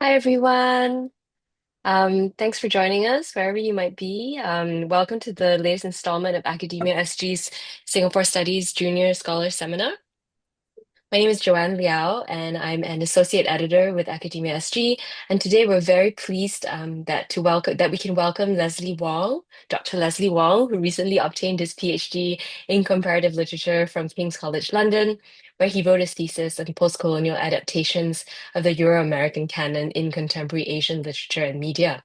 Hi, everyone. Thanks for joining us, wherever you might be. Welcome to the latest installment of Academia SG's Singapore Studies Junior Scholar Seminar. My name is Joanne Liao, and I'm an associate editor with Academia SG. And today we're very pleased that we can welcome Leslie Wong, Dr. Leslie Wong, who recently obtained his PhD in comparative literature from King's College London, where he wrote his thesis on postcolonial adaptations of the Euro-American canon in contemporary Asian literature and media.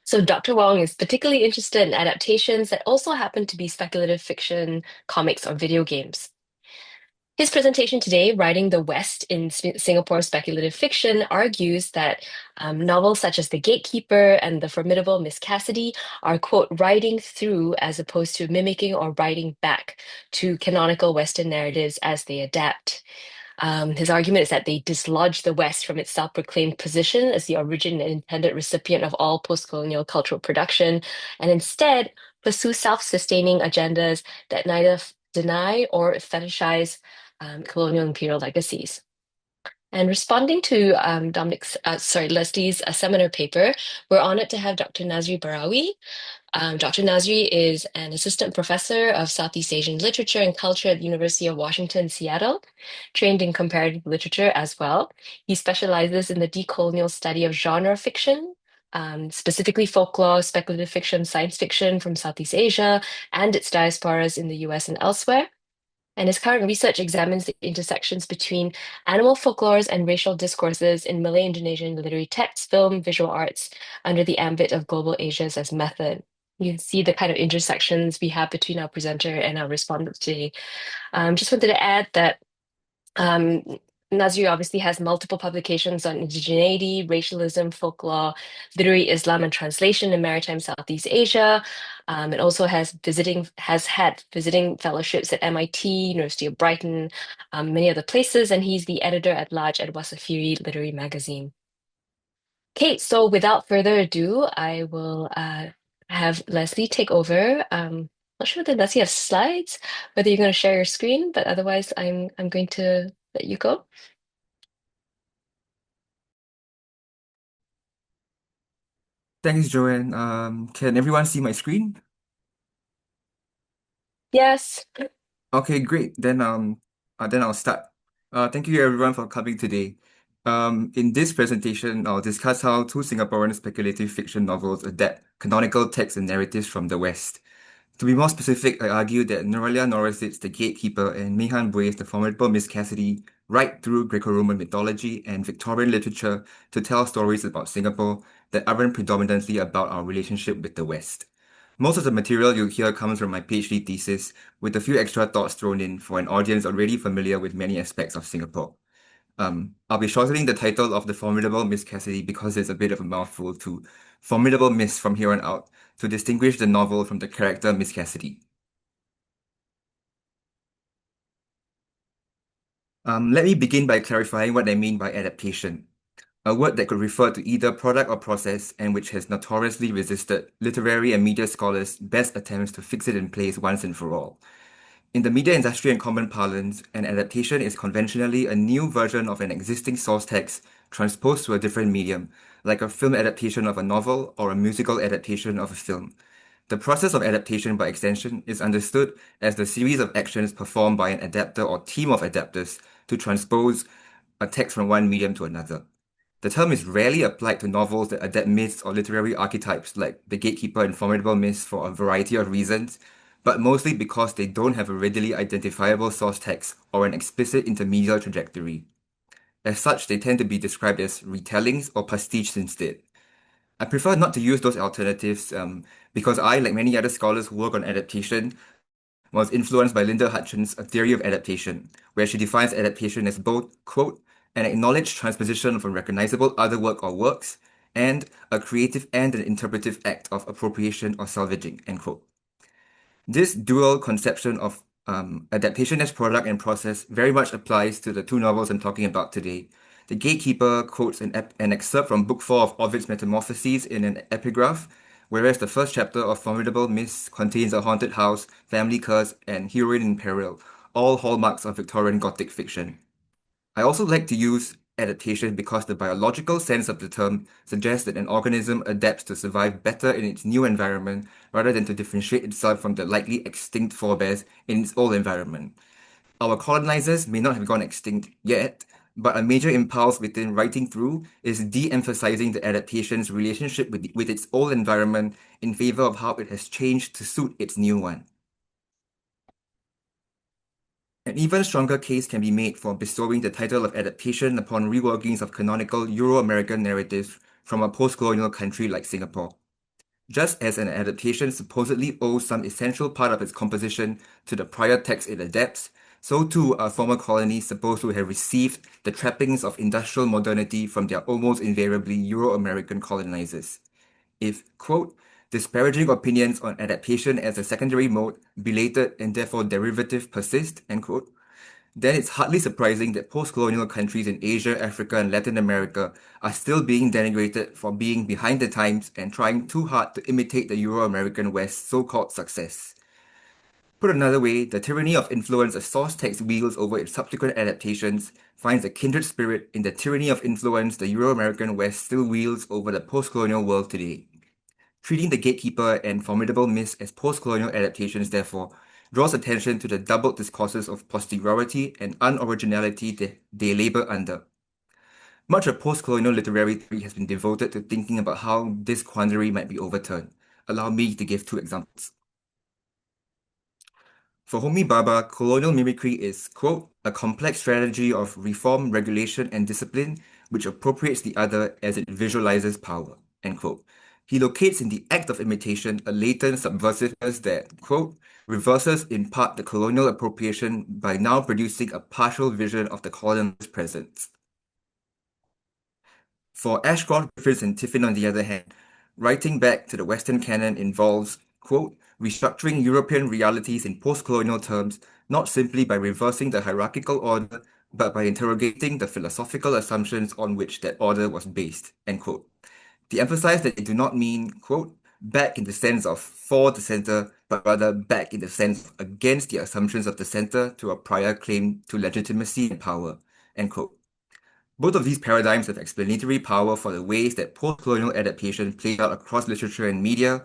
So Dr. Wong is particularly interested in adaptations that also happen to be speculative fiction, comics, or video games. His presentation today, Writing the West in Singapore Speculative Fiction, argues that novels such as The Gatekeeper and The Formidable Miss Cassidy are, quote, writing through as opposed to mimicking or writing back to canonical Western narratives as they adapt. His argument is that they dislodge the West from its self-proclaimed position as the origin and intended recipient of all post-colonial cultural production, and instead pursue self-sustaining agendas that neither deny or fetishize colonial imperial legacies. And responding to Leslie's seminar paper, we're honored to have Dr. Nazri Barawi. Dr. Nazri is an assistant professor of Southeast Asian literature and culture at the University of Washington, Seattle, trained in comparative literature as well. He specializes in the decolonial study of genre fiction, specifically folklore, speculative fiction, science fiction from Southeast Asia and its diasporas in the US and elsewhere. And his current research examines the intersections between animal folklores and racial discourses in Malay-Indonesian literary text, film, visual arts under the ambit of global Asias as method. You can see the kind of intersections we have between our presenter and our respondent today. Just wanted to add that um, Nazri obviously has multiple publications on indigeneity, racialism, folklore, literary Islam, and translation in maritime Southeast Asia. It also has had visiting fellowships at MIT, University of Brighton, many other places, and he's the editor at large at Wasafiri Literary Magazine. Okay, so without further ado, I will have Leslie take over. Not sure whether Leslie has slides, whether you're going to share your screen, but otherwise, I'm going to let you go. Thanks, Joanne. Can everyone see my screen? Yes. Okay, great. Then I'll start. Thank you everyone for coming today. In this presentation, I'll discuss how two Singaporean speculative fiction novels adapt canonical texts and narratives from the West. To be more specific, I argue that Norasid's The Gatekeeper and Meihan Boey's The Formidable Miss Cassidy write through Greco-Roman mythology and Victorian literature to tell stories about Singapore that aren't predominantly about our relationship with the West. Most of the material you'll hear comes from my PhD thesis, with a few extra thoughts thrown in for an audience already familiar with many aspects of Singapore. I'll be shortening the title of The Formidable Miss Cassidy because it's a bit of a mouthful to Formidable Miss from here on out to distinguish the novel from the character Miss Cassidy. Let me begin by clarifying what I mean by adaptation, a word that could refer to either product or process and which has notoriously resisted literary and media scholars' best attempts to fix it in place once and for all. In the media industry and common parlance, an adaptation is conventionally a new version of an existing source text transposed to a different medium, like a film adaptation of a novel or a musical adaptation of a film. The process of adaptation by extension is understood as the series of actions performed by an adapter or team of adapters to transpose a text from one medium to another. The term is rarely applied to novels that adapt myths or literary archetypes like The Gatekeeper and Formidable Myths for a variety of reasons, but mostly because they don't have a readily identifiable source text or an explicit intermediate trajectory. As such, they tend to be described as retellings or pastiches instead. I prefer not to use those alternatives because I, like many other scholars who work on adaptation, was influenced by Linda Hutchins' A Theory of Adaptation, where she defines adaptation as both, quote, an acknowledged transposition of a recognizable other work or works, and a creative and an interpretive act of appropriation or salvaging, end quote. This dual conception of adaptation as product and process very much applies to the two novels I'm talking about today. The Gatekeeper quotes an excerpt from Book 4 of Ovid's Metamorphoses in an epigraph, whereas the first chapter of Formidable Miss contains a haunted house, family curse, and heroine in peril, all hallmarks of Victorian Gothic fiction. I also like to use adaptation because the biological sense of the term suggests that an organism adapts to survive better in its new environment rather than to differentiate itself from the likely extinct forebears in its old environment. Our colonizers may not have gone extinct yet, but a major impulse within writing through is de-emphasizing the adaptation's relationship with its old environment in favor of how it has changed to suit its new one. An even stronger case can be made for bestowing the title of adaptation upon reworkings of canonical Euro-American narratives from a post-colonial country like Singapore. Just as an adaptation supposedly owes some essential part of its composition to the prior text it adapts, so too are former colonies supposed to have received the trappings of industrial modernity from their almost invariably Euro-American colonizers. If, quote, disparaging opinions on adaptation as a secondary mode, belated and therefore derivative persist, end quote, then it's hardly surprising that post-colonial countries in Asia, Africa, and Latin America are still being denigrated for being behind the times and trying too hard to imitate the Euro-American West's so-called success. Put another way, the tyranny of influence a source text wields over its subsequent adaptations finds a kindred spirit in the tyranny of influence the Euro-American West still wields over the post-colonial world today. Treating the Gatekeeper and Formidable myths as post-colonial adaptations, therefore, draws attention to the doubled discourses of posteriority and unoriginality they labor under. Much of post-colonial literary theory has been devoted to thinking about how this quandary might be overturned. Allow me to give two examples. For Homi Bhabha, colonial mimicry is, quote, a complex strategy of reform, regulation, and discipline which appropriates the other as it visualizes power, end quote. He locates in the act of imitation a latent subversiveness that, quote, reverses in part the colonial appropriation by now producing a partial vision of the colonized presence. For Ashcroft, Griffiths, and Tiffin, on the other hand, writing back to the Western canon involves, quote, restructuring European realities in post-colonial terms, not simply by reversing the hierarchical order, but by interrogating the philosophical assumptions on which that order was based, end quote. They emphasize that they do not mean, quote, back in the sense of for the center, but rather back in the sense of against the assumptions of the center to a prior claim to legitimacy and power, end quote. Both of these paradigms have explanatory power for the ways that post-colonial adaptation plays out across literature and media,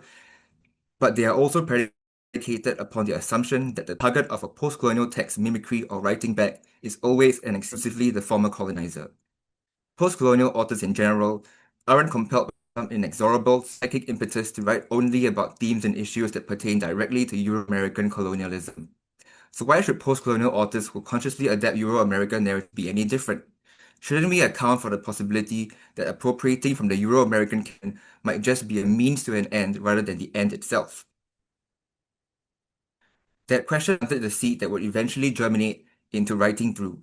but they are also predicated upon the assumption that the target of a post-colonial text mimicry or writing back is always and exclusively the former colonizer. Post-colonial authors in general aren't compelled by some inexorable psychic impetus to write only about themes and issues that pertain directly to Euro-American colonialism. So why should post-colonial authors who consciously adapt Euro-American narrative be any different? Shouldn't we account for the possibility that appropriating from the Euro-American canon might just be a means to an end rather than the end itself? That question planted the seed that would eventually germinate into writing through.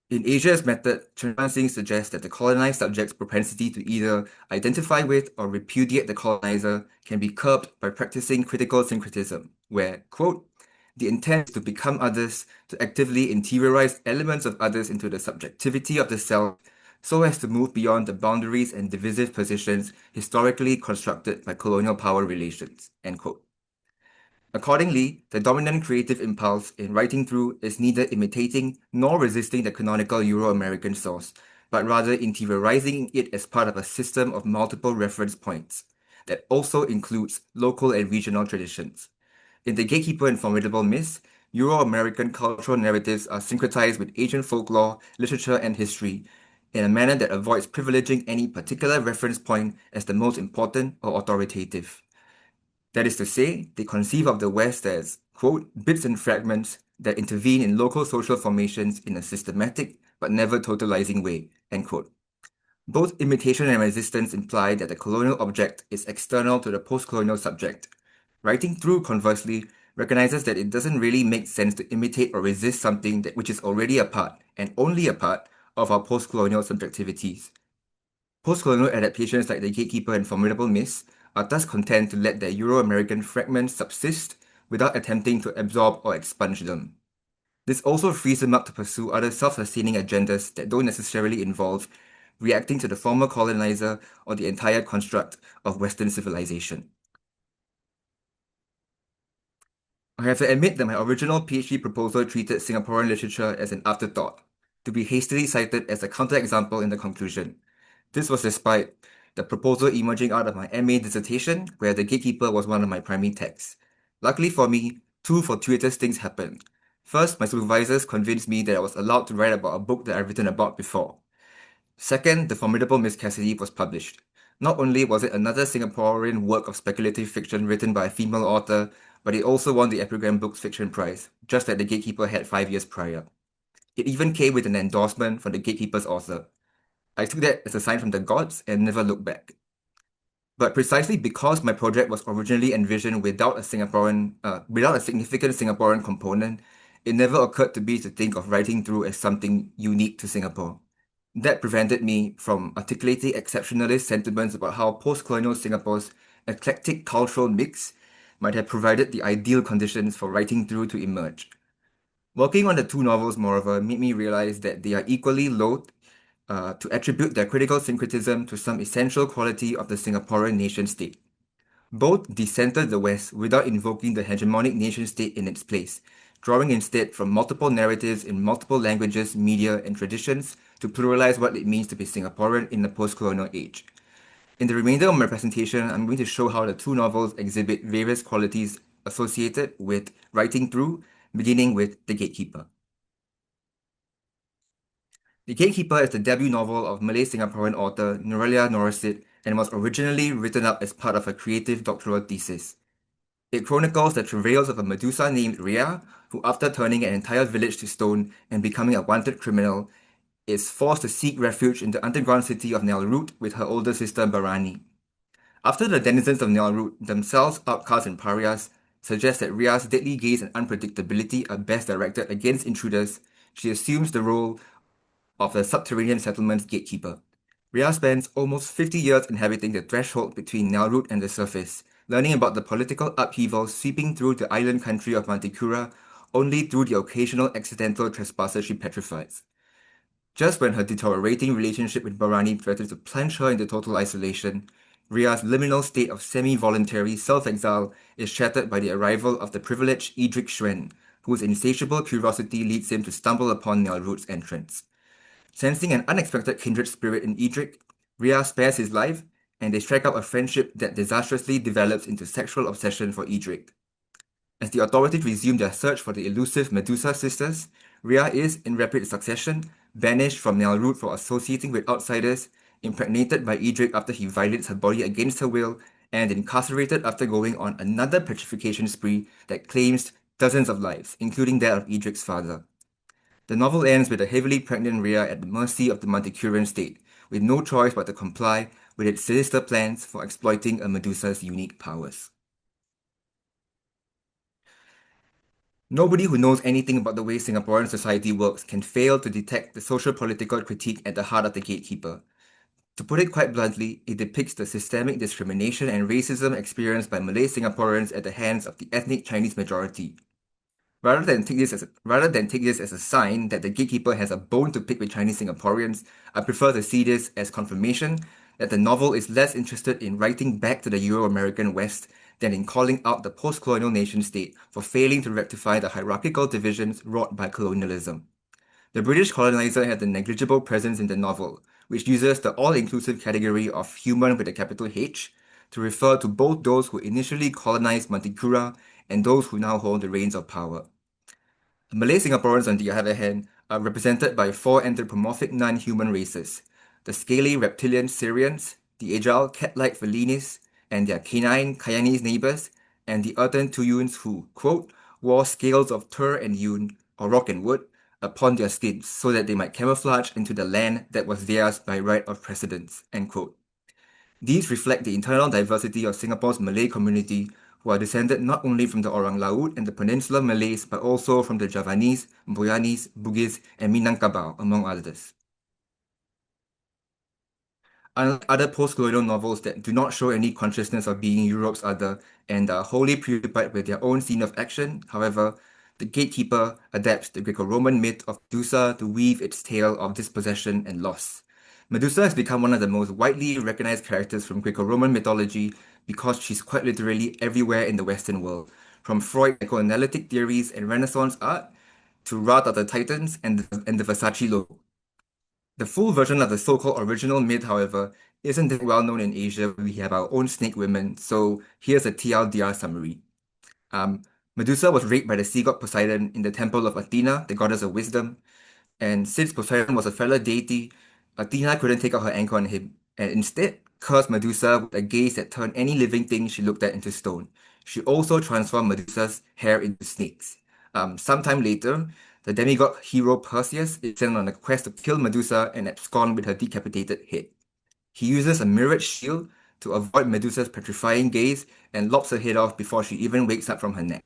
In Asia's method, Chen Singh suggests that the colonized subject's propensity to either identify with or repudiate the colonizer can be curbed by practicing critical syncretism, where, quote, the intent is to become others, to actively interiorize elements of others into the subjectivity of the self, so as to move beyond the boundaries and divisive positions historically constructed by colonial power relations, end quote. Accordingly, the dominant creative impulse in writing through is neither imitating nor resisting the canonical Euro-American source, but rather interiorizing it as part of a system of multiple reference points that also includes local and regional traditions. In The Gatekeeper and Formidable myths, Euro-American cultural narratives are syncretized with Asian folklore, literature, and history in a manner that avoids privileging any particular reference point as the most important or authoritative. That is to say, they conceive of the West as, quote, bits and fragments that intervene in local social formations in a systematic but never totalizing way, end quote. Both imitation and resistance imply that the colonial object is external to the post-colonial subject. Writing through, conversely, recognizes that it doesn't really make sense to imitate or resist something which is already a part, and only a part, of our post-colonial subjectivities. Post-colonial adaptations like The Gatekeeper and Formidable myths are thus content to let their Euro-American fragments subsist without attempting to absorb or expunge them. This also frees them up to pursue other self-sustaining agendas that don't necessarily involve reacting to the former colonizer or the entire construct of Western civilization. I have to admit that my original PhD proposal treated Singaporean literature as an afterthought. to be hastily cited as a counterexample in the conclusion. This was despite the proposal emerging out of my MA dissertation, where the gatekeeper was one of my primary texts. Luckily for me, two fortuitous things happened. First, my supervisors convinced me that I was allowed to write about a book that I've written about before. Second, the Formidable Miss Cassidy was published. Not only was it another Singaporean work of speculative fiction written by a female author, but it also won the Epigram Books Fiction Prize, just like the Gatekeeper had 5 years prior. It even came with an endorsement from the Gatekeeper's author. I took that as a sign from the gods and never looked back. But precisely because my project was originally envisioned without a significant Singaporean component, it never occurred to me to think of writing through as something unique to Singapore. That prevented me from articulating exceptionalist sentiments about how post-colonial Singapore's eclectic cultural mix might have provided the ideal conditions for writing through to emerge. Working on the two novels, moreover, made me realize that they are equally loath to attribute their critical syncretism to some essential quality of the Singaporean nation-state. Both decentered the West without invoking the hegemonic nation-state in its place, drawing instead from multiple narratives in multiple languages, media, and traditions to pluralize what it means to be Singaporean in the post-colonial age. In the remainder of my presentation, I'm going to show how the two novels exhibit various qualities associated with writing through, beginning with The Gatekeeper. The Gatekeeper is the debut novel of Malay Singaporean author Nuraliah Norasid and was originally written up as part of a creative doctoral thesis. It chronicles the travails of a Medusa named Rhea, who after turning an entire village to stone and becoming a wanted criminal, is forced to seek refuge in the underground city of Nellrut with her older sister Barani. After the denizens of Nellrut, themselves outcasts and pariahs, suggest that Rhea's deadly gaze and unpredictability are best directed against intruders, she assumes the role of the subterranean settlement's gatekeeper. Rhea spends almost 50 years inhabiting the threshold between Nellrut and the surface, learning about the political upheaval sweeping through the island country of Mantikura only through the occasional accidental trespasser she petrifies. Just when her deteriorating relationship with Barani threatens to plunge her into total isolation, Rhea's liminal state of semi-voluntary self-exile is shattered by the arrival of the privileged Edric Schwen, whose insatiable curiosity leads him to stumble upon Nellrut's entrance. Sensing an unexpected kindred spirit in Edric, Rhea spares his life, and they strike up a friendship that disastrously develops into sexual obsession for Edric. As the authorities resume their search for the elusive Medusa sisters, Rhea is, in rapid succession, banished from Nellrut for associating with outsiders, impregnated by Edric after he violates her body against her will, and incarcerated after going on another petrification spree that claims dozens of lives, including that of Edric's father. The novel ends with a heavily pregnant Rhea at the mercy of the Manticurean state, with no choice but to comply with its sinister plans for exploiting a Medusa's unique powers. Nobody who knows anything about the way Singaporean society works can fail to detect the social-political critique at the heart of The Gatekeeper. To put it quite bluntly, it depicts the systemic discrimination and racism experienced by Malay Singaporeans at the hands of the ethnic Chinese majority. Rather than take this as a sign that the gatekeeper has a bone to pick with Chinese Singaporeans, I prefer to see this as confirmation that the novel is less interested in writing back to the Euro-American West than in calling out the post-colonial nation-state for failing to rectify the hierarchical divisions wrought by colonialism. The British coloniser had a negligible presence in the novel, which uses the all-inclusive category of human with a capital H to refer to both those who initially colonized Mantikura and those who now hold the reins of power. Malay Singaporeans, on the other hand, are represented by four anthropomorphic non-human races: the scaly reptilian Syrians, the agile cat-like Felinis, and their canine Kayanese neighbors, and the earthen Tuyuns who, quote, wore scales of tur and yun, or rock and wood, upon their skins so that they might camouflage into the land that was theirs by right of precedence, end quote. These reflect the internal diversity of Singapore's Malay community, who are descended not only from the Orang Laut and the Peninsular Malays, but also from the Javanese, Boyanese, Bugis, and Minangkabau, among others. Unlike other post-colonial novels that do not show any consciousness of being Europe's other and are wholly preoccupied with their own scene of action, however, The Gatekeeper adapts the Greco-Roman myth of Medusa to weave its tale of dispossession and loss. Medusa has become one of the most widely recognized characters from Greco-Roman mythology because she's quite literally everywhere in the Western world, from Freud's psychoanalytic theories and Renaissance art to Ra of the Titans and the Versace logo. The full version of the so-called original myth, however, isn't that well known in Asia. We have our own snake women, so here's a TLDR summary. Um, Medusa was raped by the sea god Poseidon in the temple of Athena, the goddess of wisdom. And since Poseidon was a fellow deity, Athena couldn't take out her anger on him, and instead cursed Medusa with a gaze that turned any living thing she looked at into stone. She also transformed Medusa's hair into snakes. Sometime later, the demigod hero Perseus is sent on a quest to kill Medusa and abscond with her decapitated head. He uses a mirrored shield to avoid Medusa's petrifying gaze and lops her head off before she even wakes up from her nap.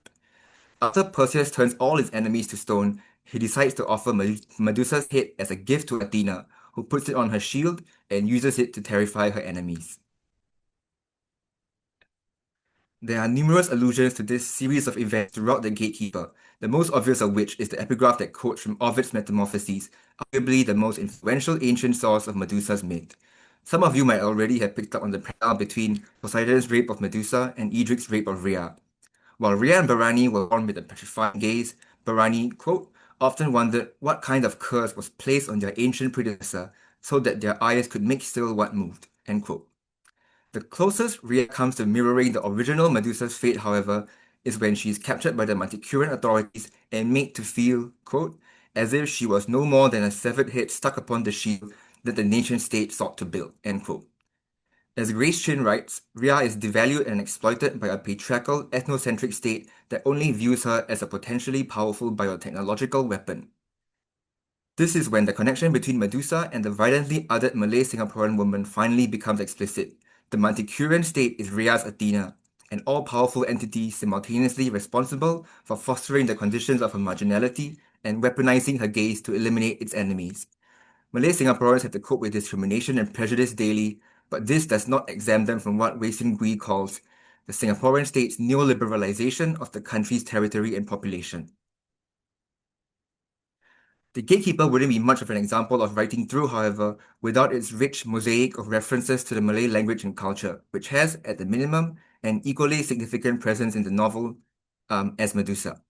After Perseus turns all his enemies to stone, he decides to offer Medusa's head as a gift to Athena, who puts it on her shield and uses it to terrify her enemies. There are numerous allusions to this series of events throughout the Gatekeeper, the most obvious of which is the epigraph that quotes from Ovid's Metamorphoses, arguably the most influential ancient source of Medusa's myth. Some of you might already have picked up on the parallel between Poseidon's rape of Medusa and Edric's rape of Rhea. While Rhea and Barani were born with a petrifying gaze, Barani, quote, often wondered what kind of curse was placed on their ancient predecessor so that their eyes could make still what moved, end quote. The closest Rhea comes to mirroring the original Medusa's fate, however, is when she is captured by the Manticoran authorities and made to feel, quote, as if she was no more than a severed head stuck upon the shield that the nation state sought to build, end quote. As Grace Chin writes, Rhea is devalued and exploited by a patriarchal, ethnocentric state that only views her as a potentially powerful biotechnological weapon. This is when the connection between Medusa and the violently othered Malay Singaporean woman finally becomes explicit. The Manticoran state is Rhea's Athena, an all-powerful entity simultaneously responsible for fostering the conditions of her marginality and weaponizing her gaze to eliminate its enemies. Malay Singaporeans have to cope with discrimination and prejudice daily, but this does not exempt them from what Wei Sin Gui calls the Singaporean state's neoliberalization of the country's territory and population. The Gatekeeper wouldn't be much of an example of writing through, however, without its rich mosaic of references to the Malay language and culture, which has, at the minimum, an equally significant presence in the novel as Medusa.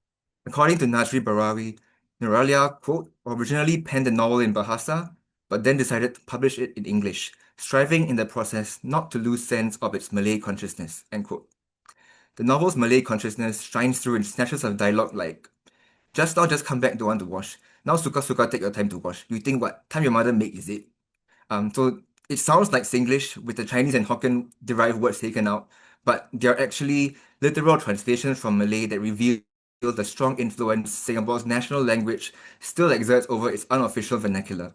According to Najri Barawi, Nuraliah, quote, originally penned the novel in Bahasa, but then decided to publish it in English, striving in the process not to lose sense of its Malay consciousness, end quote. The novel's Malay consciousness shines through in snatches of dialogue like, just come back, don't want to wash. Now suka take your time to wash. You think what? Time your mother make, is it? So it sounds like Singlish with the Chinese and Hokkien derived words taken out, but they're actually literal translations from Malay that reveal the strong influence Singapore's national language still exerts over its unofficial vernacular.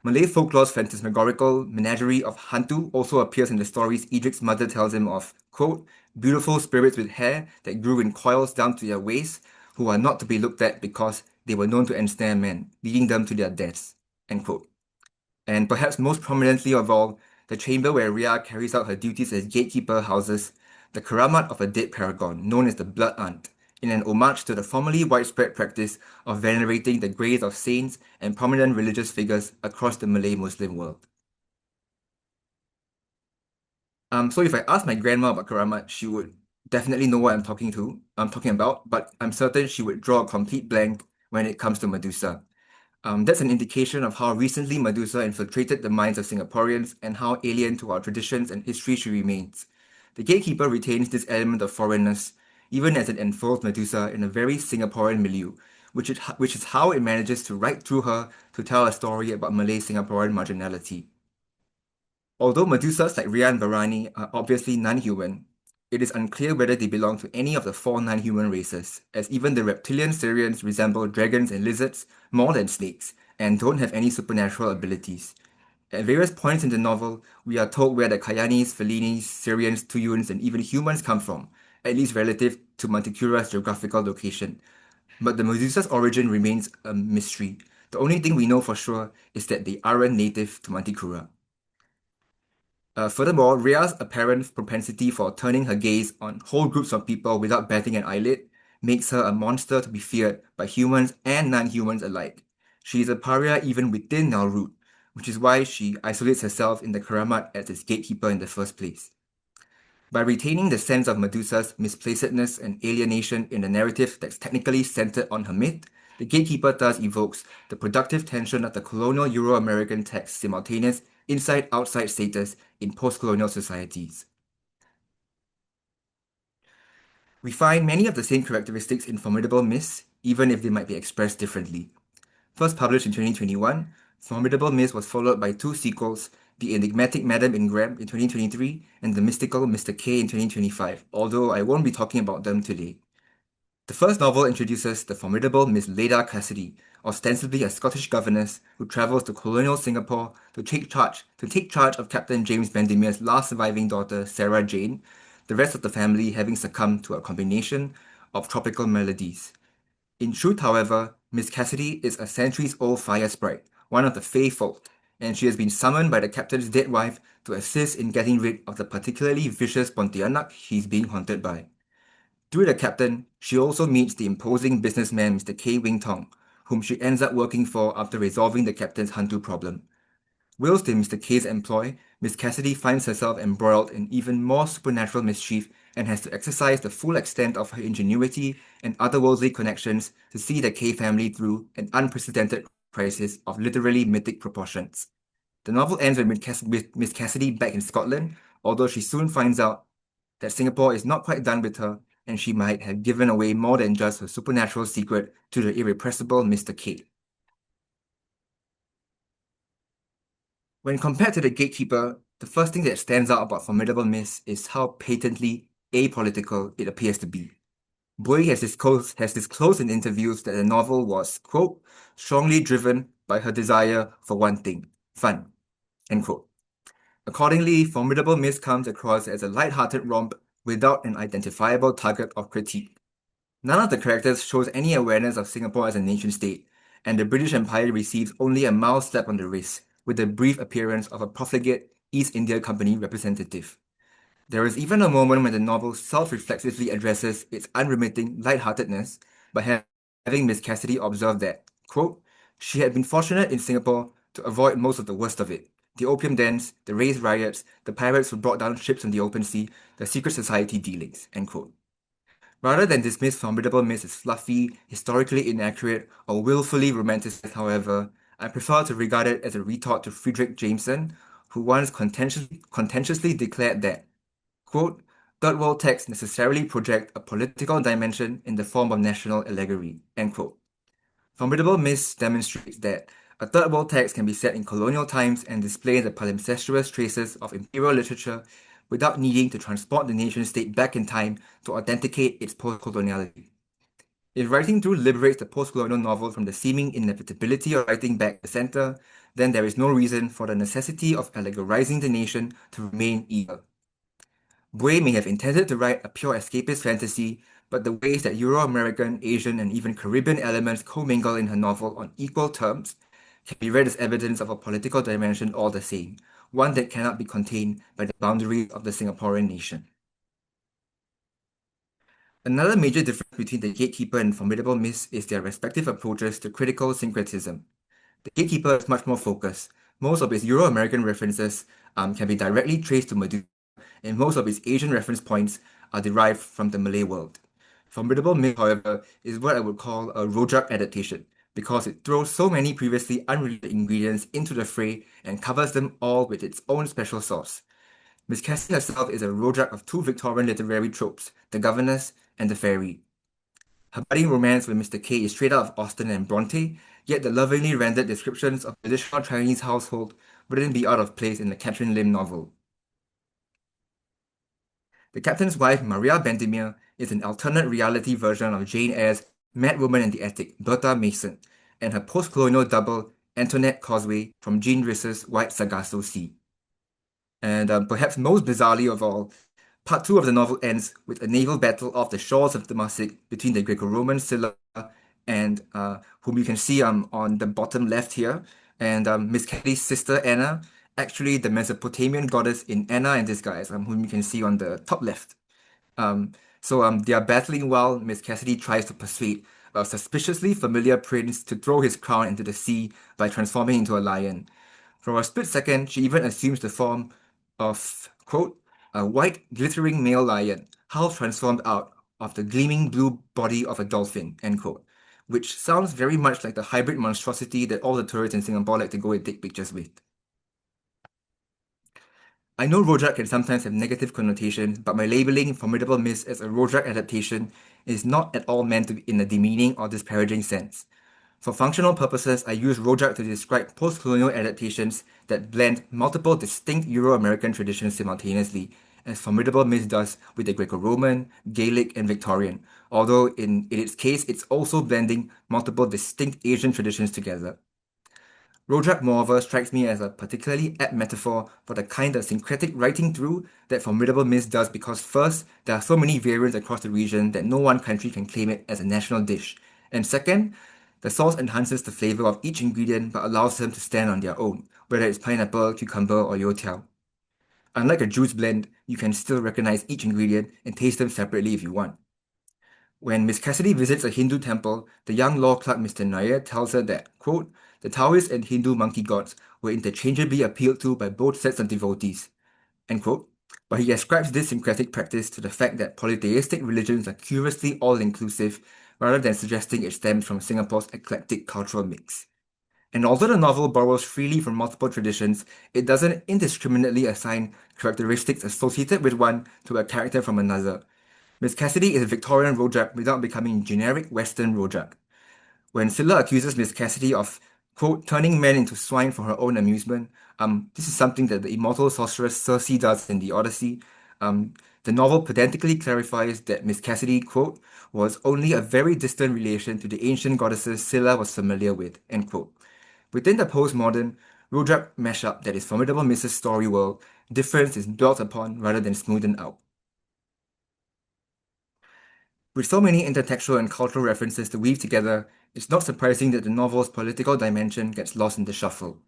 Malay folklore's phantasmagorical menagerie of hantu also appears in the stories Edric's mother tells him of, quote, beautiful spirits with hair that grew in coils down to their waists, who are not to be looked at because they were known to ensnare men, leading them to their deaths, end quote. And perhaps most prominently of all, the chamber where Rhea carries out her duties as gatekeeper houses the keramat of a dead paragon, known as the Blood Aunt, in an homage to the formerly widespread practice of venerating the graves of saints and prominent religious figures across the Malay Muslim world. So if I ask my grandma about keramat, she would definitely know what I'm talking about, but I'm certain she would draw a complete blank when it comes to Medusa. That's an indication of how recently Medusa infiltrated the minds of Singaporeans and how alien to our traditions and history she remains. The Gatekeeper retains this element of foreignness, even as it enfolds Medusa in a very Singaporean milieu, which is how it manages to write through her to tell a story about Malay Singaporean marginality. Although Medusas like Rhea and Varani are obviously non-human, it is unclear whether they belong to any of the four non-human races, as even the reptilian Syrians resemble dragons and lizards more than snakes, and don't have any supernatural abilities. At various points in the novel, we are told where the Kayanis, Fellinis, Syrians, Tuyuns, and even humans come from, at least relative to Manticura's geographical location. But the Medusa's origin remains a mystery. The only thing we know for sure is that they aren't native to Manticura. Furthermore, Rhea's apparent propensity for turning her gaze on whole groups of people without batting an eyelid makes her a monster to be feared by humans and non-humans alike. She is a pariah even within Nauru, which is why she isolates herself in the Keramat as its gatekeeper in the first place. By retaining the sense of Medusa's misplacedness and alienation in a narrative that's technically centered on her myth, The Gatekeeper thus evokes the productive tension of the colonial Euro-American text's simultaneous inside-outside status in post-colonial societies. We find many of the same characteristics in Formidable Miss, even if they might be expressed differently. First published in 2021, Formidable Miss was followed by two sequels, The Enigmatic Madam in Graham in 2023 and The Mystical Mr. K in 2025, although I won't be talking about them today. The first novel introduces the formidable Miss Leda Cassidy, ostensibly a Scottish governess who travels to colonial Singapore to take charge of Captain James Bendemeer's last surviving daughter, Sarah Jane, the rest of the family having succumbed to a combination of tropical maladies. In truth, however, Miss Cassidy is a centuries-old fire sprite, one of the Fae folk, and she has been summoned by the captain's dead wife to assist in getting rid of the particularly vicious Pontianak he's being haunted by. Through the captain, she also meets the imposing businessman Mr. K. Wing Tong, whom she ends up working for after resolving the captain's Hantu problem. Whilst in Mr. K's employ, Miss Cassidy finds herself embroiled in even more supernatural mischief and has to exercise the full extent of her ingenuity and otherworldly connections to see the K family through an unprecedented crisis of literally mythic proportions. The novel ends with Miss Cassidy back in Scotland, although she soon finds out that Singapore is not quite done with her, and she might have given away more than just her supernatural secret to the irrepressible Mr. K. When compared to the Gatekeeper, the first thing that stands out about Formidable Miss is how patently apolitical it appears to be. Boey has disclosed in interviews that the novel was, quote, strongly driven by her desire for one thing, fun, end quote. Accordingly, Formidable Miss comes across as a light-hearted romp without an identifiable target of critique. None of the characters shows any awareness of Singapore as a nation-state, and the British Empire receives only a mild slap on the wrist, with the brief appearance of a profligate East India Company representative. There is even a moment when the novel self-reflexively addresses its unremitting lightheartedness by having Miss Cassidy observe that, quote, she had been fortunate in Singapore to avoid most of the worst of it. The opium dens, the race riots, the pirates who brought down ships on the open sea, the secret society dealings, end quote. Rather than dismiss Formidable Miss as fluffy, historically inaccurate, or willfully romanticized, however, I prefer to regard it as a retort to Friedrich Jameson, who once contentiously declared that, quote, third world texts necessarily project a political dimension in the form of national allegory, end quote. Formidable Miss demonstrates that a third world text can be set in colonial times and display the palimpsestuous traces of imperial literature without needing to transport the nation state back in time to authenticate its post-coloniality. If writing through liberates the post-colonial novel from the seeming inevitability of writing back the center, then there is no reason for the necessity of allegorizing the nation to remain either. Boey may have intended to write a pure escapist fantasy, but the ways that Euro-American, Asian, and even Caribbean elements commingle in her novel on equal terms can be read as evidence of a political dimension all the same, one that cannot be contained by the boundaries of the Singaporean nation. Another major difference between the Gatekeeper and Formidable Miss is their respective approaches to critical syncretism. The Gatekeeper is much more focused. Most of its Euro-American references can be directly traced to Medusa, and most of its Asian reference points are derived from the Malay world. Formidable Myth, however, is what I would call a rojak adaptation, because it throws so many previously unrelated ingredients into the fray and covers them all with its own special sauce. Miss Cassidy herself is a rojak of two Victorian literary tropes, the governess and the fairy. Her budding romance with Mr. K is straight out of Austen and Bronte, yet the lovingly rendered descriptions of the traditional Chinese household wouldn't be out of place in the Catherine Lim novel. The captain's wife, Maria Bendemeer, is an alternate reality version of Jane Eyre's Mad Woman in the Attic, Bertha Mason, and her post-colonial double, Antoinette Causeway, from Jean Rhys's White Sargasso Sea. And perhaps most bizarrely of all, part 2 of the novel ends with a naval battle off the shores of Temasek between the Greco-Roman Scylla and whom you can see on the bottom left here, and Miss Kelly's sister Anna, actually the Mesopotamian goddess in Anna in Disguise, whom you can see on the top left. They are battling while Miss Cassidy tries to persuade a suspiciously familiar prince to throw his crown into the sea by transforming into a lion. For a split second, she even assumes the form of, quote, a white glittering male lion, half transformed out of the gleaming blue body of a dolphin, end quote, which sounds very much like the hybrid monstrosity that all the tourists in Singapore like to go and take pictures with. I know Rojak can sometimes have negative connotations, but my labeling Formidable Mist as a Rojak adaptation is not at all meant to be in a demeaning or disparaging sense. For functional purposes, I use Rojak to describe post-colonial adaptations that blend multiple distinct Euro-American traditions simultaneously, as Formidable Mist does with the Greco-Roman, Gaelic, and Victorian, although in its case, it's also blending multiple distinct Asian traditions together. Rojak, moreover, strikes me as a particularly apt metaphor for the kind of syncretic writing through that Formidable Mist does because first, there are so many variants across the region that no one country can claim it as a national dish. And second, the sauce enhances the flavor of each ingredient but allows them to stand on their own, whether it's pineapple, cucumber, or youtiao. Unlike a juice blend, you can still recognize each ingredient and taste them separately if you want. When Miss Cassidy visits a Hindu temple, the young law clerk Mr. Nair tells her that, quote, the Taoist and Hindu monkey gods were interchangeably appealed to by both sets of devotees, end quote. But he ascribes this syncretic practice to the fact that polytheistic religions are curiously all-inclusive rather than suggesting it stems from Singapore's eclectic cultural mix. And although the novel borrows freely from multiple traditions, it doesn't indiscriminately assign characteristics associated with one to a character from another. Miss Cassidy is a Victorian Rojak without becoming generic Western Rojak. When Scylla accuses Miss Cassidy of, quote, turning men into swine for her own amusement, this is something that the immortal sorceress Circe does in the Odyssey. Um, the novel pedantically clarifies that Miss Cassidy, quote, was only a very distant relation to the ancient goddesses Scylla was familiar with, end quote. Within the postmodern Rojak mashup that is Formidable Mrs. Story world, difference is dwelt upon rather than smoothed out. With so many intertextual and cultural references to weave together, it's not surprising that the novel's political dimension gets lost in the shuffle.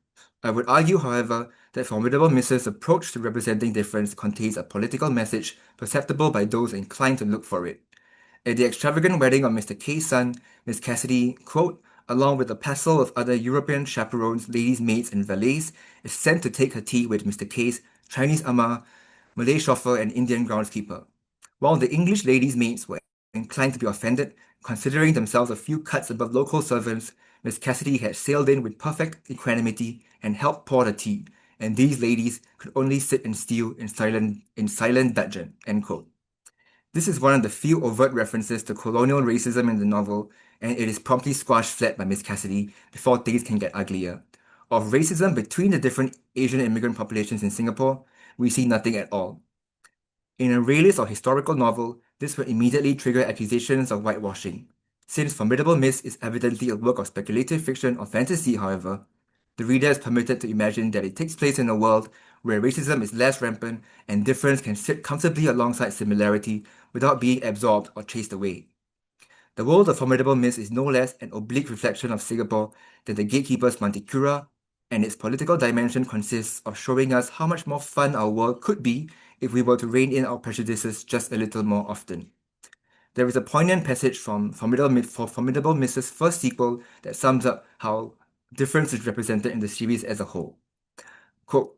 I would argue, however, that Formidable Mrs.'s approach to representing difference contains a political message perceptible by those inclined to look for it. At the extravagant wedding of Mr. K's son, Miss Cassidy, quote, along with a passel of other European chaperones, ladies' maids, and valets, is sent to take her tea with Mr. K's Chinese ama, Malay chauffeur, and Indian groundskeeper. While the English ladies' maids were inclined to be offended, considering themselves a few cuts above local servants, Miss Cassidy had sailed in with perfect equanimity and helped pour the tea, and these ladies could only sit and stew in silent dudgeon, end quote. This is one of the few overt references to colonial racism in the novel, and it is promptly squashed flat by Miss Cassidy before things can get uglier. Of racism between the different Asian immigrant populations in Singapore, we see nothing at all. In a realist or historical novel, this will immediately trigger accusations of whitewashing. Since Formidable Mist is evidently a work of speculative fiction or fantasy, however, the reader is permitted to imagine that it takes place in a world where racism is less rampant and difference can sit comfortably alongside similarity without being absorbed or chased away. The world of Formidable Mist is no less an oblique reflection of Singapore than the Gatekeeper's Manticura, and its political dimension consists of showing us how much more fun our world could be if we were to rein in our prejudices just a little more often. There is a poignant passage from Formidable Mist's first sequel that sums up how difference is represented in the series as a whole. Quote,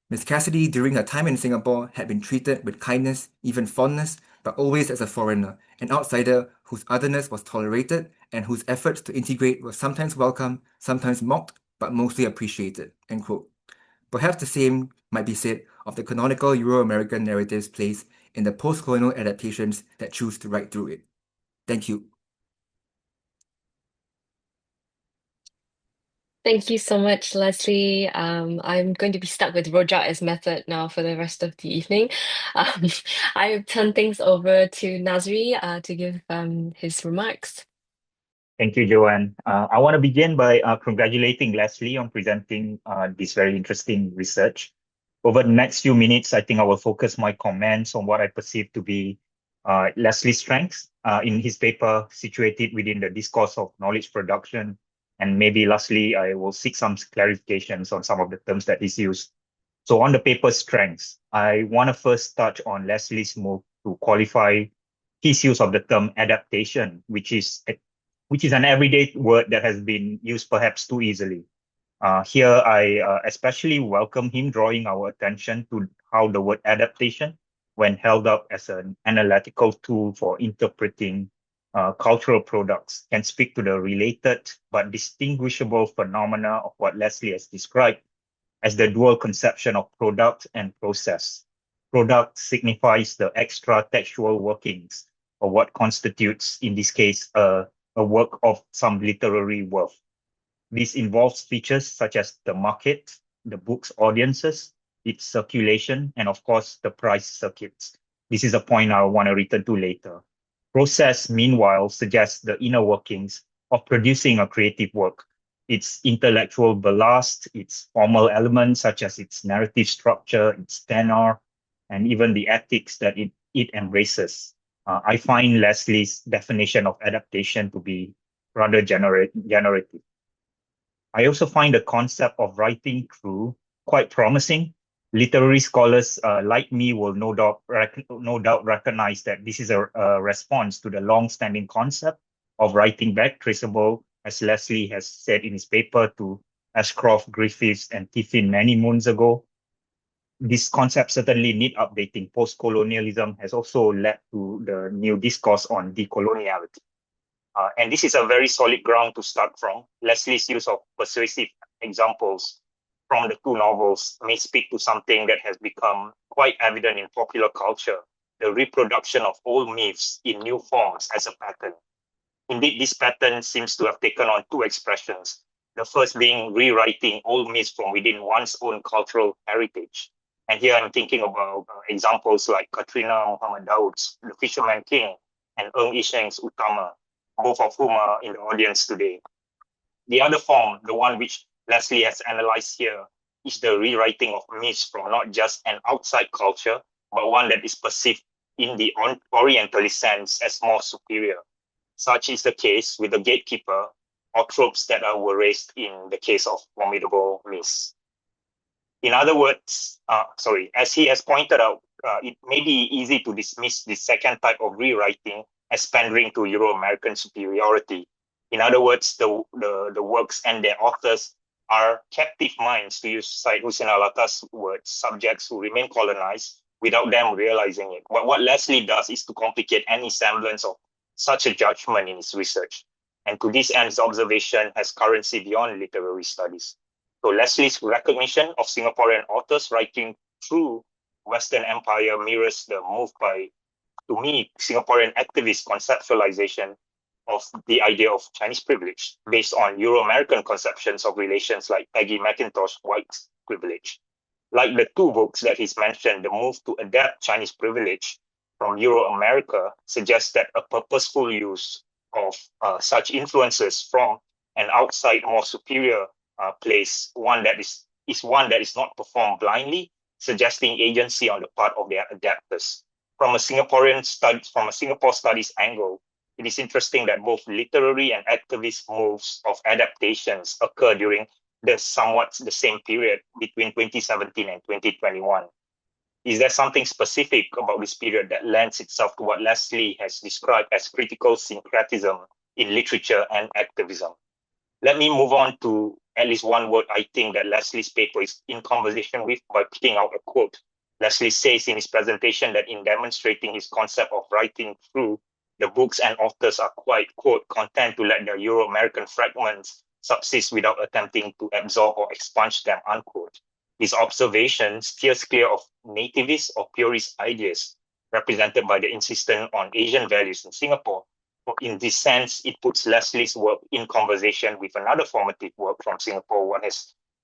Miss Cassidy, during her time in Singapore, had been treated with kindness, even fondness, but always as a foreigner, an outsider whose otherness was tolerated and whose efforts to integrate were sometimes welcome, sometimes mocked, but mostly appreciated. End quote. Perhaps the same might be said of the canonical Euro-American narratives placed in the post-colonial adaptations that choose to write through it. Thank you. Thank you so much, Leslie. I'm going to be stuck with Rojak as method now for the rest of the evening. Um, I turn things over to Nazri to give his remarks. Thank you, Joanne. I want to begin by congratulating Leslie on presenting this very interesting research. Over the next few minutes, I think I will focus my comments on what I perceive to be Leslie's strengths in his paper, situated within the discourse of knowledge production. And maybe lastly, I will seek some clarifications on some of the terms that he's used. So on the paper's strengths, I want to first touch on Leslie's move to qualify his use of the term adaptation, which is an everyday word that has been used perhaps too easily. Here, I especially welcome him drawing our attention to how the word adaptation, when held up as an analytical tool for interpreting cultural products can speak to the related but distinguishable phenomena of what Leslie has described as the dual conception of product and process. Product signifies the extra textual workings of what constitutes, in this case, a work of some literary worth. This involves features such as the market, the book's audiences, its circulation, and of course, the price circuits. This is a point I want to return to later. Process, meanwhile, suggests the inner workings of producing a creative work, its intellectual ballast, its formal elements such as its narrative structure, its tenor, and even the ethics that it embraces. I find Leslie's definition of adaptation to be rather generative. I also find the concept of writing through quite promising. Literary scholars like me will no doubt recognize that this is a response to the long-standing concept of writing back, traceable, as Leslie has said in his paper, to Ashcroft, Griffiths, and Tiffin many moons ago. This concept certainly need updating. Post-colonialism has also led to the new discourse on decoloniality. And this is a very solid ground to start from. Leslie's use of persuasive examples from the two novels may speak to something that has become quite evident in popular culture, the reproduction of old myths in new forms as a pattern. Indeed, this pattern seems to have taken on two expressions. The first being rewriting old myths from within one's own cultural heritage. And here I'm thinking about examples like Katrina Muhammad Daud's The Fisherman King and Ng Isheng's Utama, both of whom are in the audience today. The other form, the one which Leslie has analyzed here, is the rewriting of myths from not just an outside culture, but one that is perceived in the Orientalist sense as more superior. Such is the case with the Gatekeeper, or tropes that were raised in the case of Formidable myths. In other words, as he has pointed out, it may be easy to dismiss this second type of rewriting as pandering to Euro-American superiority. In other words, the works and their authors are captive minds, to use Syed Hussein Alatas' words, subjects who remain colonized without them realizing it. But what Leslie does is to complicate any semblance of such a judgment in his research. And to this end, his observation has currency beyond literary studies. So Leslie's recognition of Singaporean authors writing through Western Empire mirrors the move by, to me, Singaporean activist conceptualization of the idea of Chinese privilege based on Euro-American conceptions of relations like Peggy McIntosh's white privilege. Like the two books that he's mentioned, the move to adapt Chinese privilege from Euro-America suggests that a purposeful use of such influences from an outside, more superior place, one that is not performed blindly, suggesting agency on the part of their adapters. From a Singapore studies angle, it is interesting that both literary and activist moves of adaptations occur during the same period between 2017 and 2021. Is there something specific about this period that lends itself to what Leslie has described as critical syncretism in literature and activism? Let me move on to at least one word I think that Leslie's paper is in conversation with by picking out a quote. Leslie says in his presentation that in demonstrating his concept of writing through, the books and authors are quite, quote, content to let the Euro-American fragments subsist without attempting to absorb or expunge them, unquote. His observation steers clear of nativist or purist ideas represented by the insistence on Asian values in Singapore. In this sense, it puts Leslie's work in conversation with another formative work from Singapore,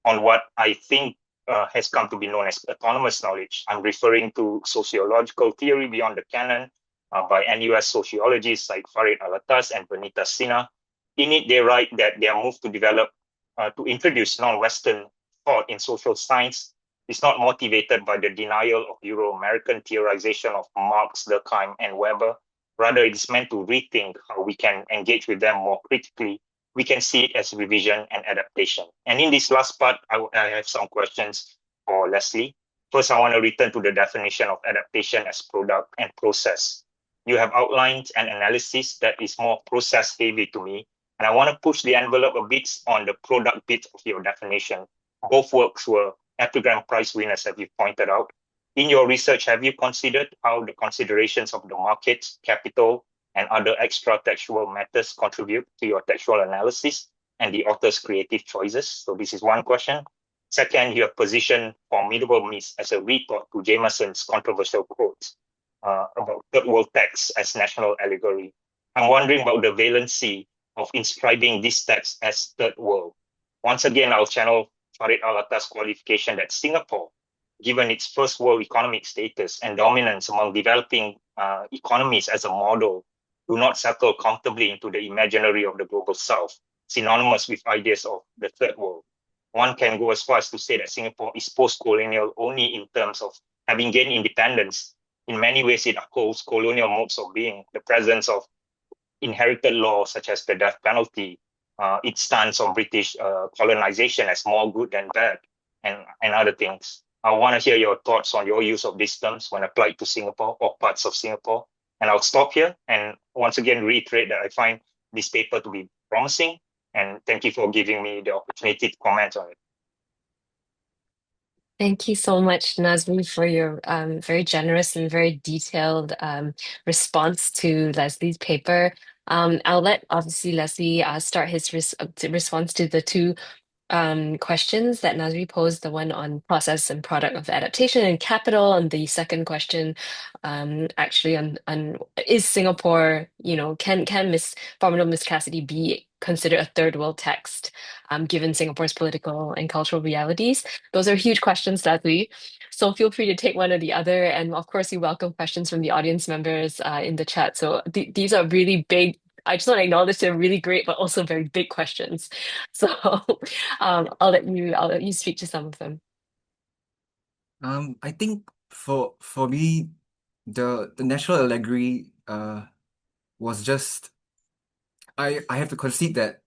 on what I think has come to be known as autonomous knowledge. I'm referring to sociological theory beyond the canon by NUS sociologists like Farid Alatas and Benita Sina. In it, they write that their move to introduce non-Western thought in social science is not motivated by the denial of Euro-American theorization of Marx, Durkheim, and Weber. Rather, it is meant to rethink how we can engage with them more critically. We can see it as revision and adaptation. And in this last part, I have some questions for Leslie. First, I want to return to the definition of adaptation as product and process. You have outlined an analysis that is more process-heavy to me, and I want to push the envelope a bit on the product bit of your definition. Both works were Epigram Prize winners, as you pointed out. In your research, have you considered how the considerations of the market, capital, and other extra textual matters contribute to your textual analysis and the author's creative choices? So this is one question. Second, you have positioned Formidable Myth as a retort to Jameson's controversial quotes about third world texts as national allegory. I'm wondering about the valency of inscribing this text as third world. Once again, I'll channel Farid Al-Attah's qualification that Singapore, given its first world economic status and dominance among developing economies as a model, do not settle comfortably into the imaginary of the global south, synonymous with ideas of the third world. One can go as far as to say that Singapore is post-colonial only in terms of having gained independence. In many ways, it upholds colonial modes of being, the presence of inherited laws such as the death penalty, its stance on British colonization as more good than bad, and other things. I want to hear your thoughts on your use of these terms when applied to Singapore or parts of Singapore. And I'll stop here and once again reiterate that I find this paper to be promising, and thank you for giving me the opportunity to comment on it. Thank you so much, Nazmi, for your very generous and very detailed response to Leslie's paper. I'll let obviously Leslie start his response to the two questions that Nazri posed, the one on process and product of adaptation and capital, and the second question actually on is Singapore, can Formidable Miss Cassidy be considered a third world text given Singapore's political and cultural realities? Those are huge questions, Nazri. So feel free to take one or the other. And of course, we welcome questions from the audience members in the chat. So these are really big. I just want to acknowledge they're really great, but also very big questions. So I'll let you speak to some of them. I think for me, the national allegory was just I have to concede that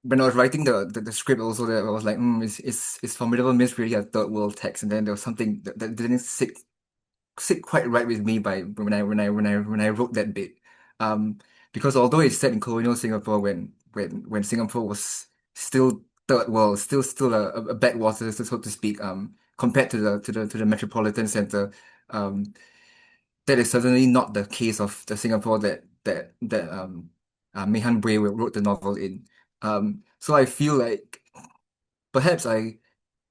when I was writing the script also, that I was like, is Formidable Myth really a third world text? And then there was something that didn't sit quite right with me by when I wrote that bit. Um, because although it's set in colonial Singapore when Singapore was still third world, still a backwater, so to speak, compared to the metropolitan center, um, that is certainly not the case of the Singapore that Meihan Boey wrote the novel in. So I feel like perhaps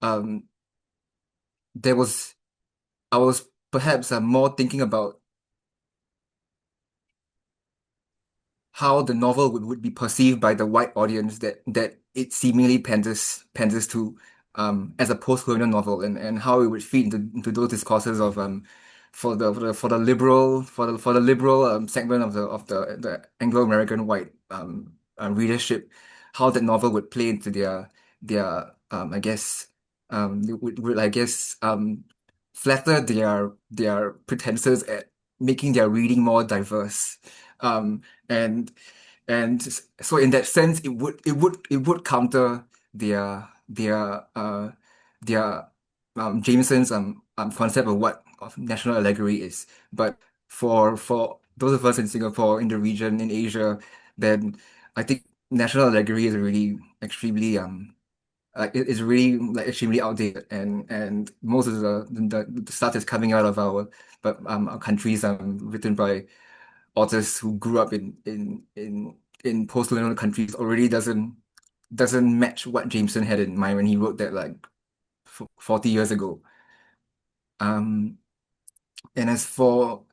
um there was I was perhaps more thinking about how the novel would be perceived by the white audience that it seemingly panders to as a post-colonial novel, and how it would feed into those discourses of for the liberal segment of the Anglo-American white readership, how that novel would play into their I guess would I guess flatter their pretenses at making their reading more diverse. Um, and so in that sense, it would counter their Jameson's concept of what of national allegory is. But for those of us in Singapore, in the region, in Asia, then I think national allegory is really extremely like it's really like extremely outdated, and most of the stuff is coming out of our countries written by authors who grew up in post-colonial countries already doesn't match what Jameson had in mind when he wrote that like 40 years ago. Um, and as for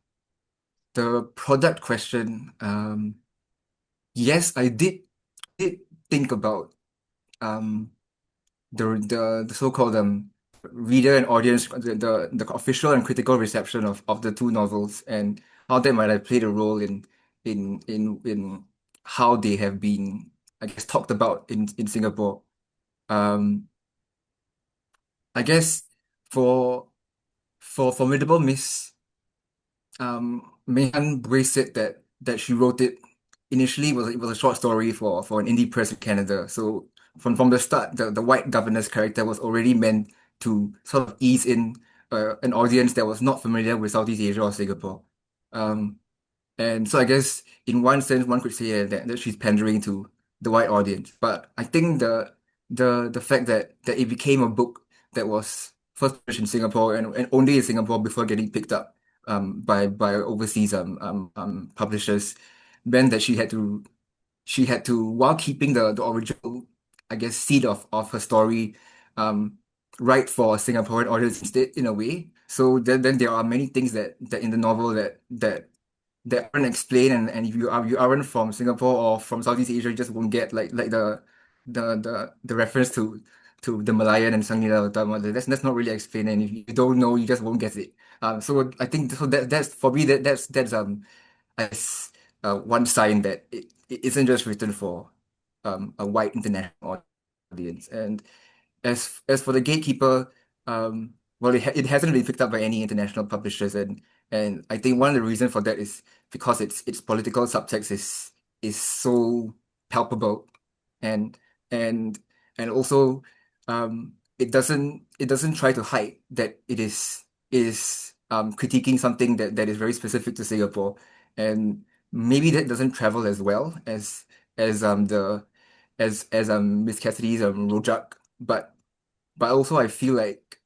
the product question, yes, I did think about um the so-called reader and audience, the official and critical reception of the two novels, and how that might have played a role in how they have been, I guess, talked about in Singapore. Um, I guess for Formidable Miss, Meihan Boey said that she wrote it initially. It was a short story for an indie press in Canada. So from the start, the white governess character was already meant to sort of ease in an audience that was not familiar with Southeast Asia or Singapore. Um, and so I guess in one sense, one could say that she's pandering to the white audience. But I think the fact that it became a book that was first published in Singapore and only in Singapore before getting picked up by overseas publishers meant that she had to while keeping the original, I guess, seed of her story, write for a Singaporean audience instead, in a way. So then there are many things that in the novel that aren't explained, and if you aren't from Singapore or from Southeast Asia, you just won't get like the reference to the Malayan and Sangila Utama. That's not really explained, and if you don't know, you just won't get it. So I think so that's for me that's as one sign that it isn't just written for a white international audience. And as for the Gatekeeper, well, it hasn't been picked up by any international publishers, and I think one of the reasons for that is because its political subtext is so palpable, and and and also it doesn't try to hide that it is critiquing something that is very specific to Singapore, and maybe that doesn't travel as well as the as Miss Cassidy's Rojak, but also I feel like,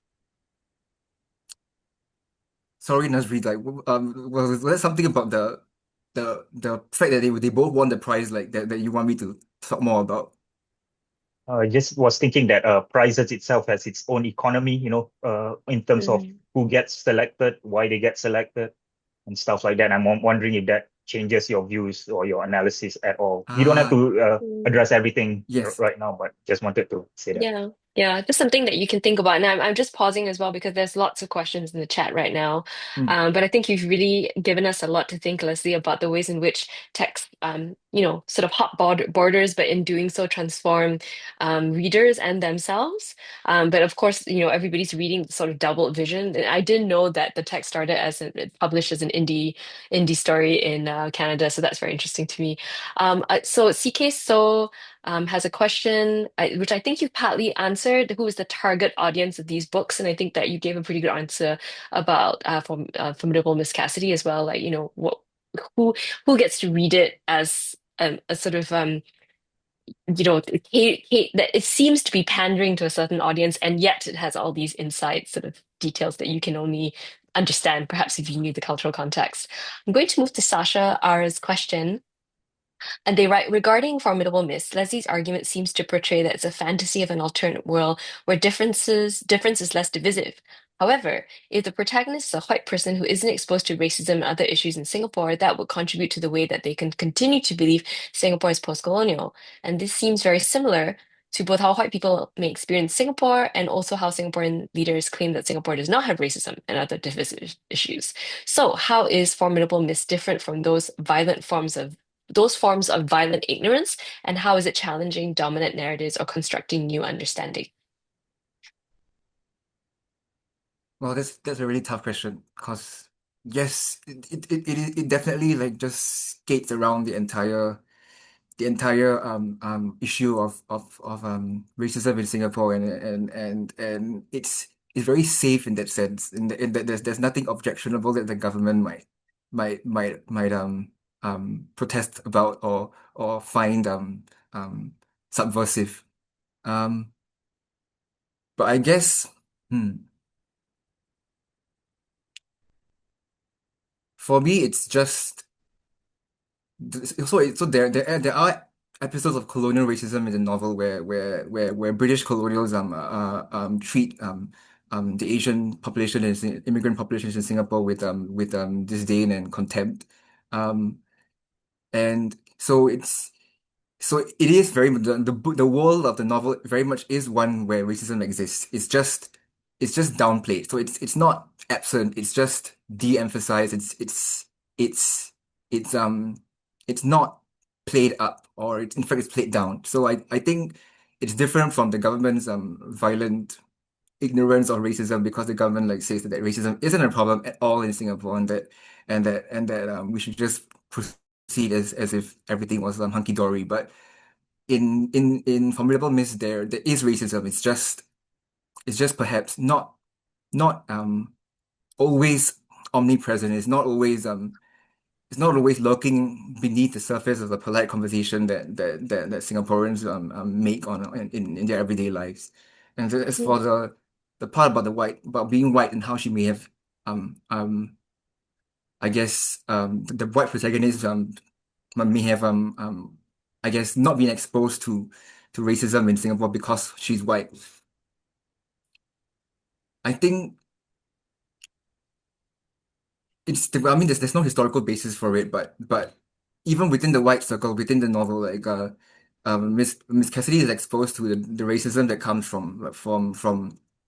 sorry, Nazri, like was there something about the fact that they both won the prize, like that you want me to talk more about? I just was thinking that prizes itself has its own economy, in terms of Mm. who gets selected, why they get selected, and stuff like that. I'm wondering if that changes your views or your analysis at all. You don't have Ah, to Mm. address everything yes. right now, but just wanted to say that. Yeah, yeah, just something that you can think about. And I'm just pausing as well because there's lots of questions in the chat right now. Mm. But I think you've really given us a lot to think, Leslie, about the ways in which text, sort of hot borders, but in doing so transform readers and themselves. But of course, everybody's reading sort of double vision. And I didn't know that the text started published as an indie story in Canada, so that's very interesting to me. So CK has a question, which I think you partly answered. Who is the target audience of these books? And I think that you gave a pretty good answer about Formidable Miss Cassidy as well. Like, who who gets to read it as a sort of that it seems to be pandering to a certain audience, and yet it has all these inside sort of details that you can only understand, perhaps if you knew the cultural context. I'm going to move to Sasha R's question. And they write, regarding Formidable Mist, Leslie's argument seems to portray that it's a fantasy of an alternate world where difference is less divisive. However, if the protagonist is a white person who isn't exposed to racism and other issues in Singapore, that would contribute to the way that they can continue to believe Singapore is post-colonial. And this seems very similar to both how white people may experience Singapore and also how Singaporean leaders claim that Singapore does not have racism and other divisive issues. So, how is Formidable Mist different from those forms of violent ignorance, and how is it challenging dominant narratives or constructing new understanding? Well, that's a really tough question because yes, it definitely like just skates around the entire issue of racism in Singapore, and it's very safe in that sense, in that there's nothing objectionable that the government might protest about or find subversive. Um but I guess, for me it's just so there are episodes of colonial racism in the novel where British colonials treat the Asian population and immigrant populations in Singapore with disdain and contempt. Um and so it is very the world of the novel very much is one where racism exists. It's just downplayed. So it's not absent. It's just de-emphasized. It's it's it's not played up, or in fact it's played down. So I think it's different from the government's violent ignorance of racism, because the government like says that racism isn't a problem at all in Singapore, and that we should just proceed as if everything was hunky dory. But in Formidable Mist, there is racism. It's just perhaps not always omnipresent. It's not always lurking beneath the surface of the polite conversation that Singaporeans make in their everyday lives. And so as for the part about being white and how she may have um um I guess the white protagonist may have I guess not been exposed to racism in Singapore because she's white. I think I mean there's no historical basis for it, but even within the white circle, within the novel, like Miss Cassidy is exposed to the racism that comes from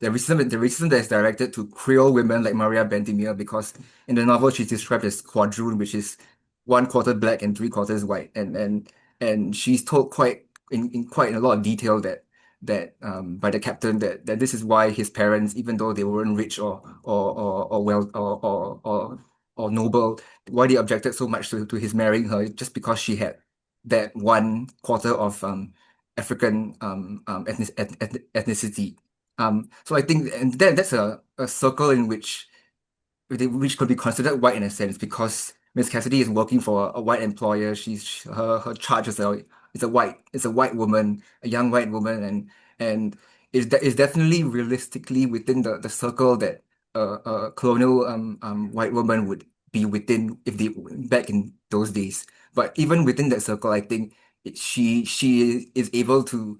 the racism that is directed to Creole women like Maria Bentimir, because in the novel she's described as quadroon, which is one quarter black and three quarters white, and she's told quite in quite a lot of detail that by the captain that this is why his parents, even though they weren't rich or well or noble, why they objected so much to his marrying her, just because she had that one quarter of African ethnicity. So I think, and that's a circle in which could be considered white in a sense, because Miss Cassidy is working for a white employer. Her charge is a white woman, a young white woman, and is definitely realistically within the circle that a colonial white woman would be within if they back in those days. But even within that circle, I think she is able to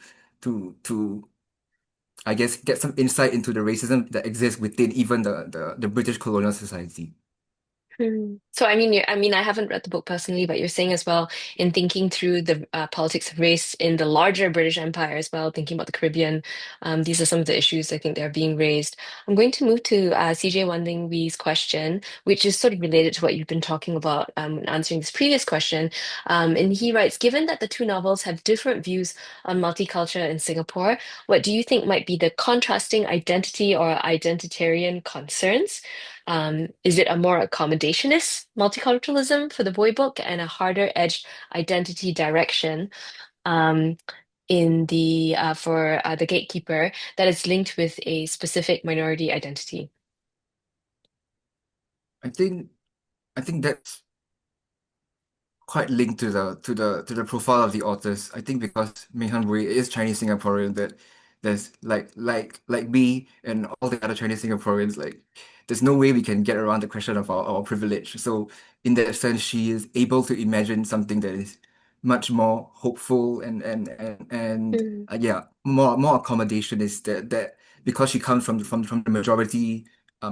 I guess get some insight into the racism that exists within even the British colonial society. So I mean, I haven't read the book personally, but you're saying as well in thinking through the politics of race in the larger British Empire as well, thinking about the Caribbean. These are some of the issues I think that are being raised. I'm going to move to CJ Wanding Wee's question, which is sort of related to what you've been talking about in answering this previous question. And he writes, given that the two novels have different views on multicultural in Singapore, what do you think might be the contrasting identity or identitarian concerns? Is it a more accommodationist multiculturalism for the boy book and a harder edged identity direction um, in the for the Gatekeeper that is linked with a specific minority identity? I think I think that's quite linked to the profile of the authors. I think because Meihan Boey is Chinese Singaporean, that there's like me and all the other Chinese Singaporeans, like there's no way we can get around the question of our privilege. So in that sense, she is able to imagine something that is much more hopeful and Mm, yeah, more accommodation is that because she comes from the majority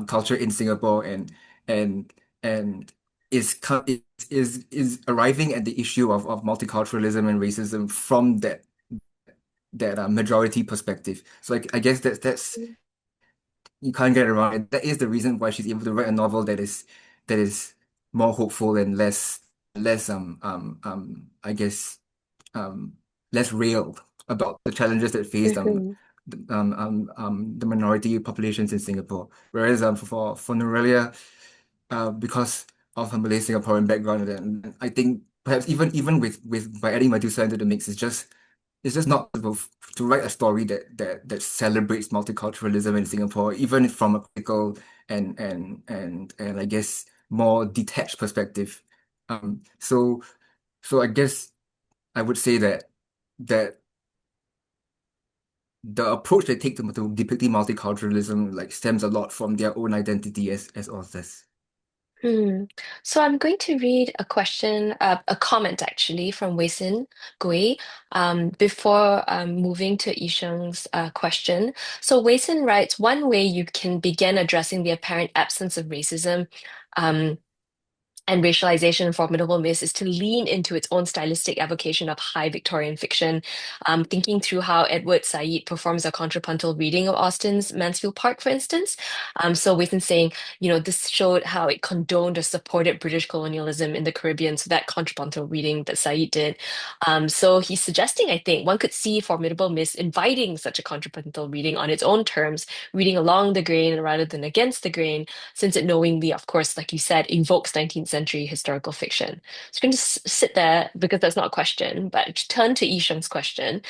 culture in Singapore and and is arriving at the issue of multiculturalism and racism from that majority perspective. So I guess that's you can't get around it. That is the reason why she's able to write a novel that is more hopeful and less I guess um less real about the challenges that face mhm, the minority populations in Singapore. Whereas for Nuralia, because of her Malay Singaporean background, and I think perhaps even with by adding Medusa into the mix, it's just not possible to write a story that celebrates multiculturalism in Singapore, even from a critical and I guess more detached perspective. So I guess I would say that the approach they take to depicting multiculturalism like stems a lot from their own identity as authors. Hmm. So I'm going to read a question, a comment actually from Weisin Gui, before moving to Yisheng's question. So Weisin writes, one way you can begin addressing the apparent absence of racism um, and racialization in Formidable Miss is to lean into its own stylistic evocation of high Victorian fiction, thinking through how Edward Said performs a contrapuntal reading of Austen's Mansfield Park, for instance. So within saying, this showed how it condoned or supported British colonialism in the Caribbean, so that contrapuntal reading that Said did. So he's suggesting, I think, one could see Formidable Miss inviting such a contrapuntal reading on its own terms, reading along the grain rather than against the grain, since it knowingly, of course, like you said, invokes 19th century historical fiction. So you can just sit there because that's not a question, but turn to Ishang's question,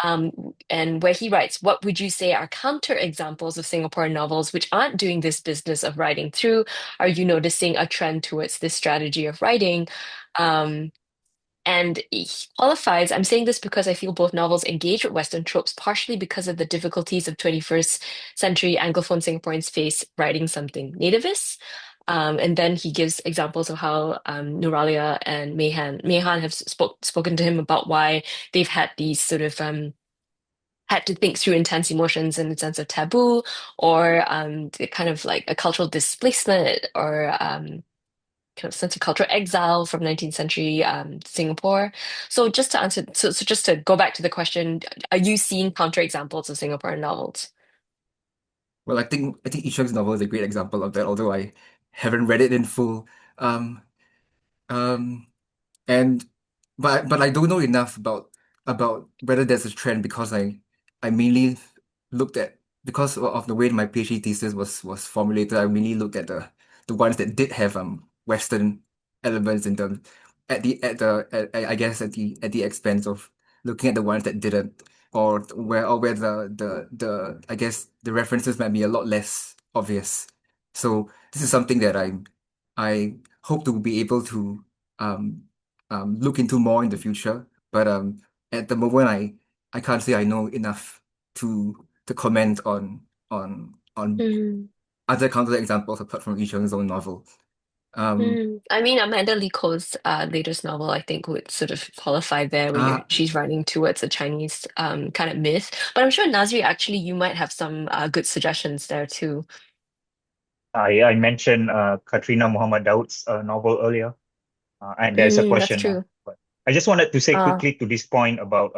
and where he writes, what would you say are counter examples of Singaporean novels which aren't doing this business of writing through? Are you noticing a trend towards this strategy of writing? Um, and he qualifies, I'm saying this because I feel both novels engage with Western tropes, partially because of the difficulties of 21st century Anglophone Singaporeans face writing something nativist. And then he gives examples of how Nuraliah and Meihan have spoken to him about why they've had these sort of had to think through intense emotions in the sense of taboo, or the kind of like a cultural displacement, or kind of sense of cultural exile from 19th century Singapore. So just to answer, so just to go back to the question, are you seeing counterexamples of Singaporean novels? Well, I think Ishang's novel is a great example of that, although I haven't read it in full. Um, um, and but I don't know enough about whether there's a trend because I mainly looked at because of the way my PhD thesis was formulated. I mainly looked at the ones that did have Western elements in them I guess at the expense of looking at the ones that didn't, or where the I guess the references might be a lot less obvious. So this is something that I hope to be able to um look into more in the future. But at the moment, I can't say I know enough to comment on Mm, other counter examples apart from each other's own novel. Um, I mean, Amanda Lee Ko's latest novel, I think, would sort of qualify there, where uh, she's writing towards a Chinese kind of myth. But I'm sure Nazri, actually, you might have some good suggestions there too. I mentioned Katrina Muhammad Daud's novel earlier. And there's a That's question now. true. But I just wanted to say Uh, quickly to this point about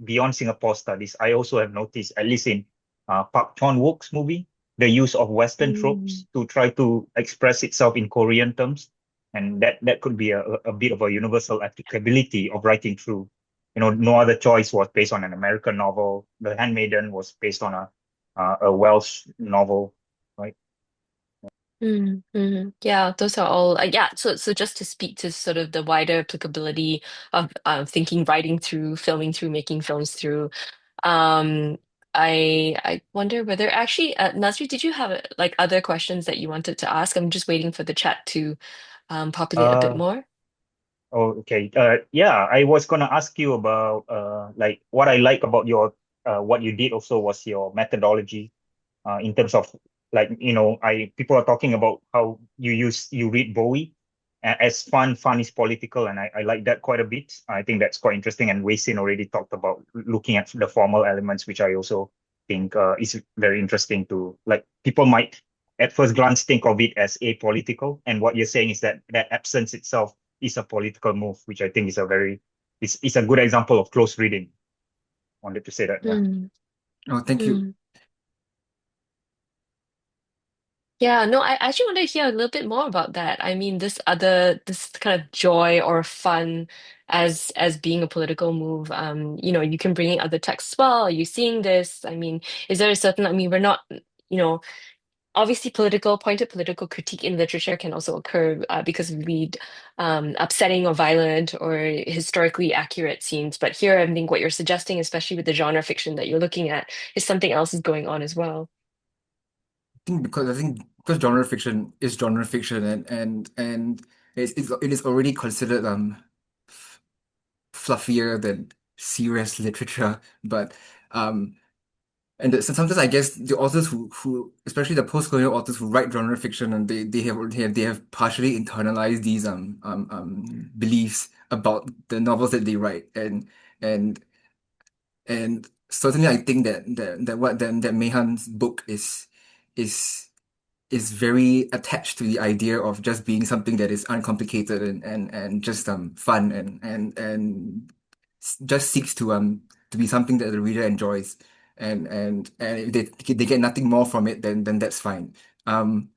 beyond Singapore studies. I also have noticed, at least in Park Chan-wook's movie, the use of Western mm, tropes to try to express itself in Korean terms, and that could be a bit of a universal applicability of writing through. No Other Choice was based on an American novel. The Handmaiden was based on a Welsh novel, right? Yeah, those are all yeah. So just to speak to sort of the wider applicability of thinking, writing through, filming through, making films through. Um, I wonder whether actually, Nasri, did you have like other questions that you wanted to ask? I'm just waiting for the chat to populate a bit Uh, more. Oh, okay. Yeah, I was gonna ask you about like what I like about your what you did also was your methodology in terms of like I people are talking about how you read Bowie as fun is political, and I like that quite a bit. I think that's quite interesting. And Wei Sin already talked about looking at the formal elements, which I also think is very interesting to like people might at first glance think of it as apolitical, and what you're saying is that that absence itself is a political move, which I think is is a good example of close reading. Wanted to say that, yeah. Mm, oh, thank you. mm. Yeah, no, I actually want to hear a little bit more about that. I mean, this kind of joy or fun as being a political move. You can bring in other texts as well. Are you seeing this? I mean, is there a certain, I mean, we're not, you know, obviously pointed political critique in literature can also occur because we read upsetting or violent or historically accurate scenes. But here, I think what you're suggesting, especially with the genre fiction that you're looking at, is something else is going on as well. I think because genre fiction is genre fiction and it is already considered fluffier than serious literature, but um so sometimes I guess the authors who especially the post-colonial authors who write genre fiction and they have partially internalized these beliefs about the novels that they write and and certainly I think that Meihan's book is is very attached to the idea of just being something that is uncomplicated and just fun and just seeks to be something that the reader enjoys and if they get nothing more from it then that's fine. Um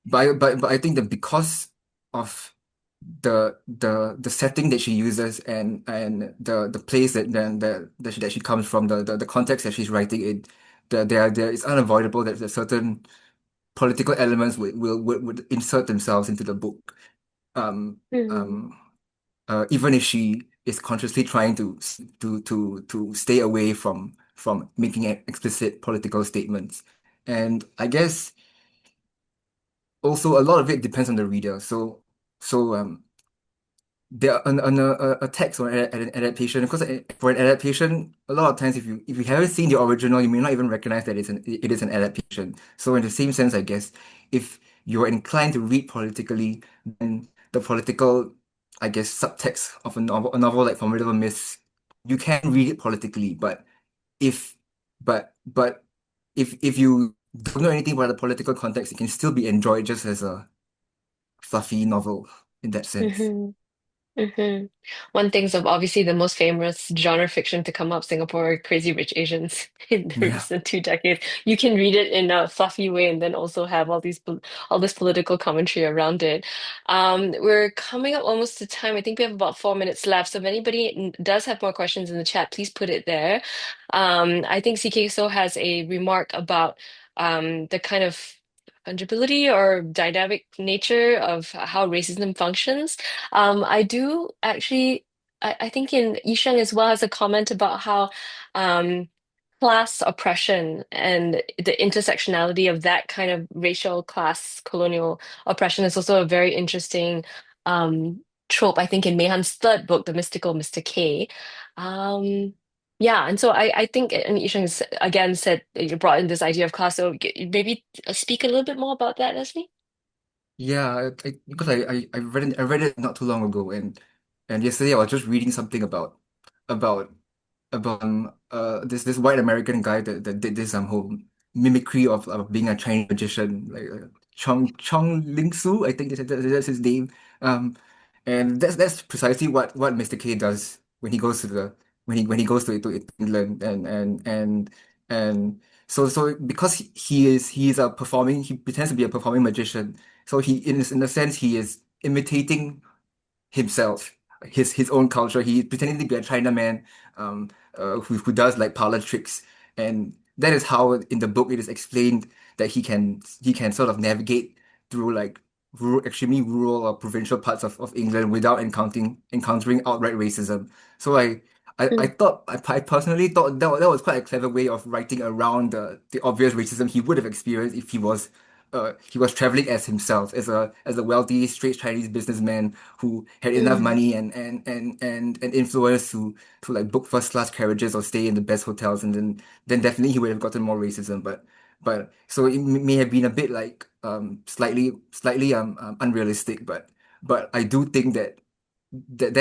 but I think that because of the setting that she uses and the place that she comes from the context that she's writing in there it's unavoidable that there's certain political elements would insert themselves into the book. Um, Mm, um, even if she is consciously trying to stay away from making explicit political statements. And I guess also a lot of it depends on the reader. So there a text or an adaptation because for an adaptation a lot of times if you haven't seen the original you may not even recognize that it is an adaptation. So in the same sense I guess if you're inclined to read politically, then the political, I guess, subtext of a novel like Formidable Myths, you can read it politically, if but if you don't know anything about the political context, it can still be enjoyed just as a fluffy novel in that sense. Hmm. Hmm. One thinks of obviously the most famous genre fiction to come up, Singapore, Crazy Rich Asians in the Yeah. recent 2 decades. You can read it in a fluffy way and then also have all this political commentary around it. We're coming up almost to time. I think we have about 4 minutes left. So if anybody does have more questions in the chat, please put it there. I think CK So has a remark about the kind of fungibility or dynamic nature of how racism functions. I do actually, I think in Yisheng as well has a comment about how um, class oppression and the intersectionality of that kind of racial class colonial oppression is also a very interesting um, trope, I think, in Meihan's third book, The Mystical Mr. K. Um, yeah, and so I think, and Yisheng again said you brought in this idea of class, so maybe speak a little bit more about that, Leslie. Yeah, because I read it not too long ago, and yesterday I was just reading something about this white American guy that did this whole mimicry of being a Chinese magician, like Chong Ling Su, I think that's his name. Um, and that's precisely what Mr. K does when he goes to when he goes to England, and so because he is a performing, he pretends to be a performing magician, so he in a sense he is imitating himself, his own culture. He pretending to be a Chinaman, who does like parlor tricks, and that is how in the book it is explained that he can sort of navigate through like extremely rural or provincial parts of England without encountering outright racism. So I personally thought that was quite a clever way of writing around the obvious racism he would have experienced if he was traveling as himself, as a wealthy straight Chinese businessman who had enough Mm, money and influence to like book first class carriages or stay in the best hotels, and then definitely he would have gotten more racism. But so it may have been a bit like slightly unrealistic, but I do think that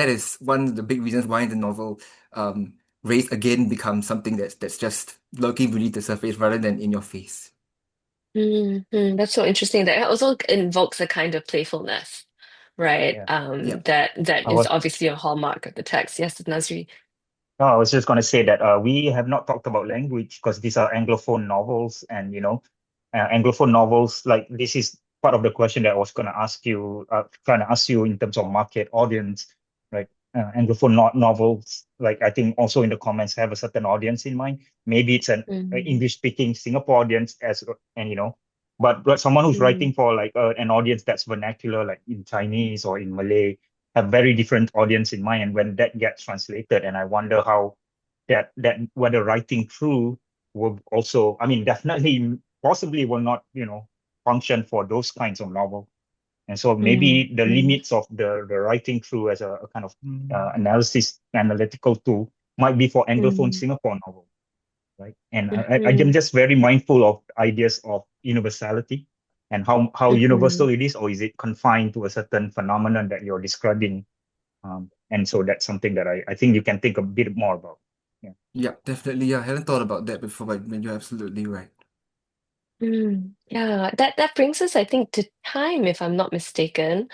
is one of the big reasons why in the novel race again becomes something that's just lurking beneath the surface rather than in your face. That's so interesting. That also invokes a kind of playfulness, right? Yeah. Yeah. That I is was obviously a hallmark of the text. Yes, Nasri. No, I was just going to say that we have not talked about language because these are Anglophone novels, and Anglophone novels, like this is part of the question that I was going to ask you, trying to ask you in terms of market audience, right? Anglophone novels, like I think also in the comments have a certain audience in mind. Maybe it's an Mm, English-speaking Singapore audience and but someone who's mm, writing for like an audience that's vernacular, like in Chinese or in Malay, have very different audience in mind. And when that gets translated, and I wonder how that whether writing through will also, I mean, definitely possibly will not, function for those kinds of novel. And so mm, maybe the mm, limits of the writing through as a kind of analytical tool might be for Anglophone mm, Singapore novel, right? And I am mm, just very mindful of ideas of universality and how mm. universal it is, or is it confined to a certain phenomenon that you're describing? And so that's something that I think you can think a bit more about. Yeah. Yeah, definitely. Yeah, I hadn't thought about that before, but you're absolutely right. Yeah, that brings us, I think, to time, if I'm not mistaken.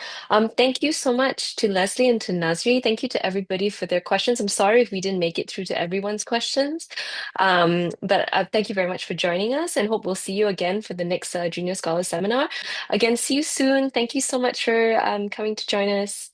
Thank you so much to Leslie and to Nasri. Thank you to everybody for their questions. I'm sorry if we didn't make it through to everyone's questions. But thank you very much for joining us, and hope we'll see you again for the next Junior Scholar Seminar. Again, see you soon. Thank you so much for coming to join us.